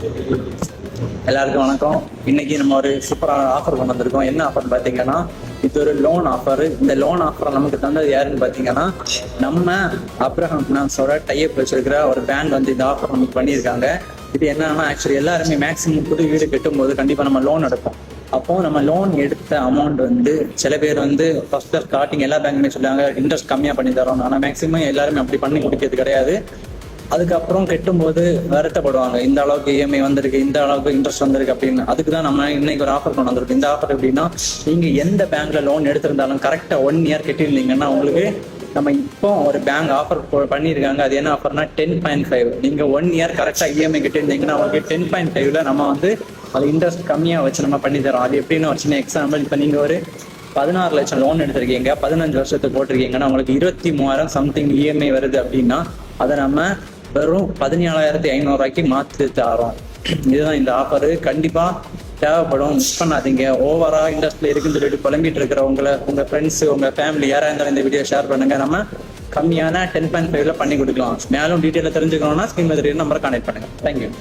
எல்லாருக்கும் வணக்கம். இன்னைக்கு நம்ம ஒரு சூப்பரான ஆஃபர் கொண்டு வந்திருக்கோம். என்ன ஆஃபர் பார்த்தீங்கன்னா, இது ஒரு லோன் ஆஃபர். இந்த லோன் ஆஃபர் நமக்கு தந்தது யாருன்னு பார்த்தீங்கன்னா, நம்ம அப்ரஹாம் ஃபினான்ஸோட டைப் வச்சிருக்கிற ஒரு பேங்க் வந்து இந்த ஆஃபர் நமக்கு பண்ணியிருக்காங்க. இது என்னன்னா, ஆக்சுவலி எல்லாருமே மேக்ஸிமம் புது வீடு கட்டும்போது கண்டிப்பாக நம்ம லோன் எடுப்போம். அப்போ நம்ம லோன் எடுத்த அமௌண்ட் வந்து சில பேர் வந்து ஃபர்ஸ்ட் ஸ்டார்டிங் எல்லா பேங்க்குமே சொல்லுவாங்க இன்ட்ரெஸ்ட் கம்மியாக பண்ணி தரோம். ஆனால் மேக்ஸிமம் எல்லாருமே அப்படி பண்ணி கொடுக்கிறது கிடையாது. அதுக்கப்புறம் கட்டும்போது வருத்தப்படுவாங்க, இந்த அளவுக்கு இஎம்ஐ வந்திருக்கு, இந்த அளவுக்கு இன்ட்ரெஸ்ட் வந்திருக்கு அப்படின்னு. அதுக்கு தான் நம்ம இன்னைக்கு ஒரு ஆஃபர் கொண்டு வந்திருக்கோம். இந்த ஆஃபர் எப்படின்னா, நீங்க எந்த பேங்க்ல லோன் எடுத்திருந்தாலும் கரெக்டா 1 இயர் கட்டியிருந்தீங்கன்னா உங்களுக்கு நம்ம இப்போ ஒரு பேங்க் ஆஃபர் பண்ணியிருக்காங்க. அது என்ன ஆஃபர்னா 10.5. நீங்க 1 இயர் கரெக்டா இஎம்ஐ கட்டியிருந்தீங்கன்னா உங்களுக்கு 10.5ல நம்ம வந்து அது இன்ட்ரெஸ்ட் கம்மியாக வச்சு நம்ம பண்ணி தரோம். அது எப்படின்னு ஒரு சின்ன எக்ஸாம்பிள், இப்போ நீங்க ஒரு 16 லட்சம் லோன் எடுத்திருக்கீங்க, 15 வருஷத்துக்கு போட்டிருக்கீங்கன்னா உங்களுக்கு 23,000 சம்திங் இஎம்ஐ வருது அப்படின்னா அதை நம்ம வெறும் 17,500 மாற்றி தரோம். இதுதான் இந்த ஆஃபரு. கண்டிப்பா தேவைப்படும், மிஸ் பண்ணாதீங்க. ஓவரா இண்டஸ்ட்ரியில் இருக்குன்னு சொல்லிட்டு புலம்பிட்டு இருக்கிறவங்களை, உங்க ஃப்ரெண்ட்ஸ், உங்க ஃபேமிலி யாரா இருந்தாலும் இந்த வீடியோ ஷேர் பண்ணுங்க. நம்ம கம்மியான 10.5ல பண்ணி கொடுக்கலாம். மேலும் டீட்டெயில தெரிஞ்சுக்கணும்னா ஸ்கிரீன்ல தெரியுற நம்பரை கான்டெக்ட் பண்ணுங்க. தேங்க்யூ.